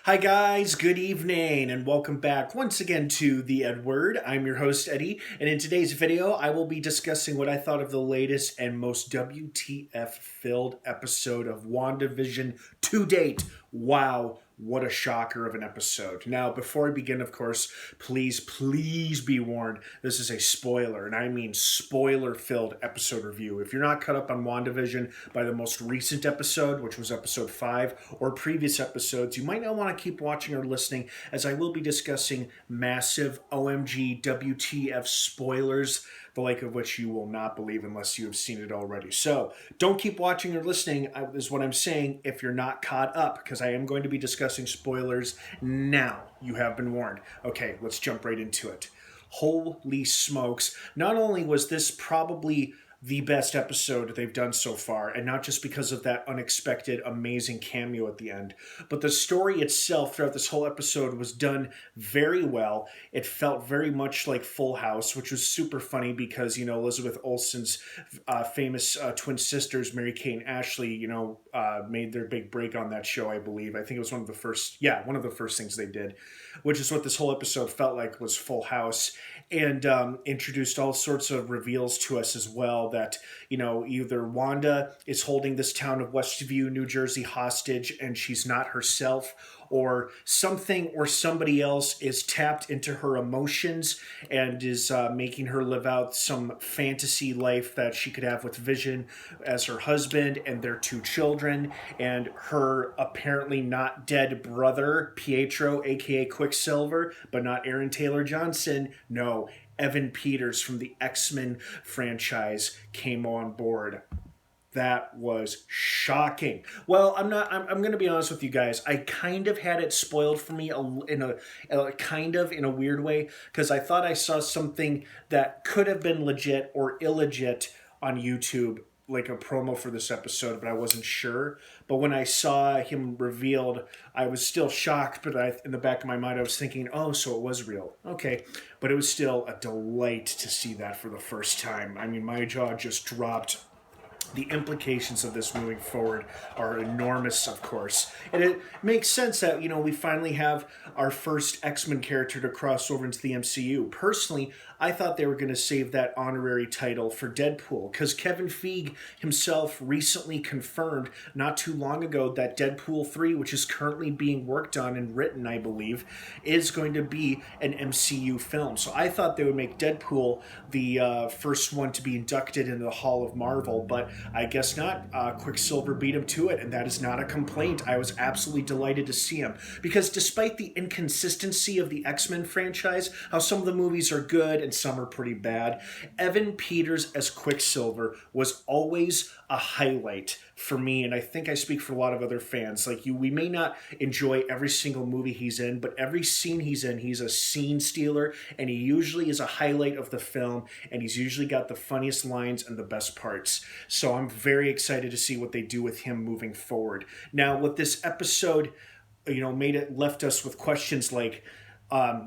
Hi guys, good evening and welcome back once again to the EdWord. I'm your host Eddie, and in today's video I will be discussing what I thought of the latest and most WTF filled episode of WandaVision to date. Wow, what a shocker of an episode. Now, before I begin, of course, please be warned, this is a spoiler, and I mean spoiler-filled episode review. If you're not caught up on WandaVision by the most recent episode, which was episode 5, or previous episodes, you might not want to keep watching or listening, as I will be discussing massive OMG WTF spoilers, the like of which you will not believe unless you have seen it already. So don't keep watching or listening, is what I'm saying, if you're not caught up, because I am going to be discussing spoilers now. You have been warned. Okay, let's jump right into it. Holy smokes. Not only was this probably the best episode they've done so far, and not just because of that unexpected, amazing cameo at the end, but the story itself throughout this whole episode was done very well. It felt very much like Full House, which was super funny because, Elizabeth Olsen's famous twin sisters, Mary Kate and Ashley, made their big break on that show, I believe. I think it was one of the first things they did, which is what this whole episode felt like, was Full House, and introduced all sorts of reveals to us as well that, either Wanda is holding this town of Westview, New Jersey hostage and she's not herself, or something or somebody else is tapped into her emotions and is making her live out some fantasy life that she could have with Vision as her husband and their 2 children, and her apparently not dead brother, Pietro, aka Quicksilver, but not Aaron Taylor Johnson. No, Evan Peters from the X-Men franchise came on board. That was shocking. Well, I'm going to be honest with you guys. I kind of had it spoiled for me in a weird way, because I thought I saw something that could have been legit or illegit on YouTube, like a promo for this episode, but I wasn't sure. But when I saw him revealed, I was still shocked, but in the back of my mind I was thinking, oh, so it was real. Okay. But it was still a delight to see that for the first time. I mean, my jaw just dropped. The implications of this moving forward are enormous, of course. And it makes sense that, we finally have our first X-Men character to cross over into the MCU. Personally, I thought they were going to save that honorary title for Deadpool, because Kevin Feige himself recently confirmed not too long ago that Deadpool 3, which is currently being worked on and written, I believe, is going to be an MCU film. So I thought they would make Deadpool the first one to be inducted into the Hall of Marvel, but I guess not. Quicksilver beat him to it, and that is not a complaint. I was absolutely delighted to see him, because despite the inconsistency of the X-Men franchise, how some of the movies are good and some are pretty bad, Evan Peters as Quicksilver was always a highlight for me, and I think I speak for a lot of other fans. Like you, we may not enjoy every single movie he's in, but every scene he's in, he's a scene stealer, and he usually is a highlight of the film, and he's usually got the funniest lines and the best parts. So I'm very excited to see what they do with him moving forward. Now, with this episode, left us with questions like,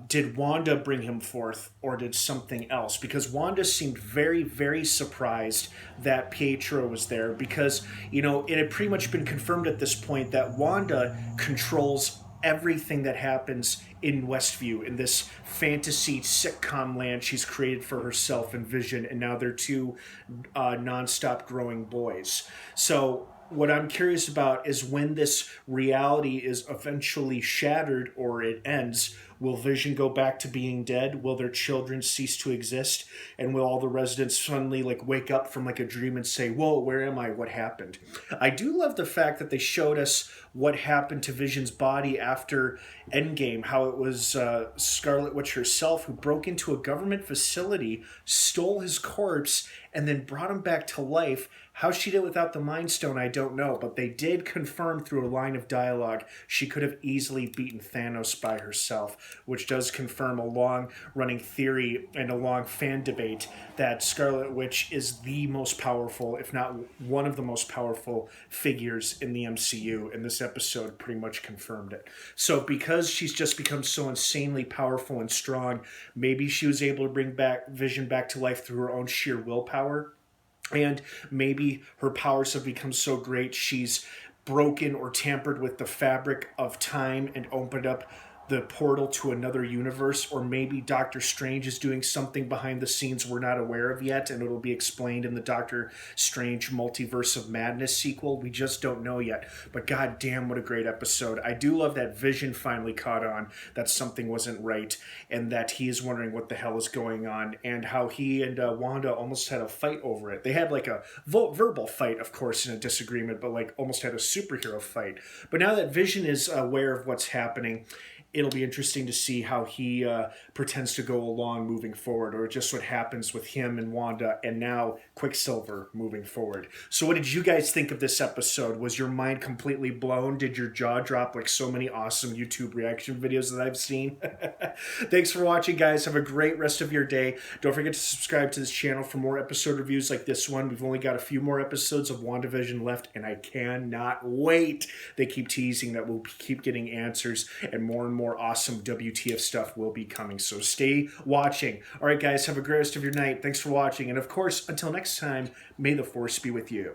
did Wanda bring him forth, or did something else? Because Wanda seemed very, very surprised that Pietro was there, because, it had pretty much been confirmed at this point that Wanda controls everything that happens in Westview, in this fantasy sitcom land she's created for herself and Vision, and now they're 2 nonstop growing boys. So what I'm curious about is, when this reality is eventually shattered or it ends, will Vision go back to being dead? Will their children cease to exist? And will all the residents suddenly wake up from a dream and say, whoa, where am I? What happened? I do love the fact that they showed us what happened to Vision's body after Endgame, how it was Scarlet Witch herself who broke into a government facility, stole his corpse, and then brought him back to life. How she did without the Mind Stone, I don't know, but they did confirm through a line of dialogue she could have easily beaten Thanos by herself, which does confirm a long-running theory and a long fan debate that Scarlet Witch is the most powerful, if not one of the most powerful figures in the MCU, and this episode pretty much confirmed it. So because she's just become so insanely powerful and strong, maybe she was able to bring back Vision back to life through her own sheer willpower. And maybe her powers have become so great she's broken or tampered with the fabric of time and opened up the portal to another universe, or maybe Doctor Strange is doing something behind the scenes we're not aware of yet, and it'll be explained in the Doctor Strange Multiverse of Madness sequel. We just don't know yet, but god damn, what a great episode. I do love that Vision finally caught on that something wasn't right, and that he is wondering what the hell is going on, and how he and Wanda almost had a fight over it. They had like a verbal fight, of course, in a disagreement, but like almost had a superhero fight. But now that Vision is aware of what's happening, it'll be interesting to see how he pretends to go along moving forward, or just what happens with him and Wanda and now Quicksilver moving forward. So what did you guys think of this episode? Was your mind completely blown? Did your jaw drop like so many awesome YouTube reaction videos that I've seen? Thanks for watching, guys. Have a great rest of your day. Don't forget to subscribe to this channel for more episode reviews like this one. We've only got a few more episodes of WandaVision left, and I cannot wait. They keep teasing that we'll keep getting answers, and more awesome WTF stuff will be coming, so stay watching. All right, guys, have a great rest of your night. Thanks for watching, and of course, until next time, may the Force be with you.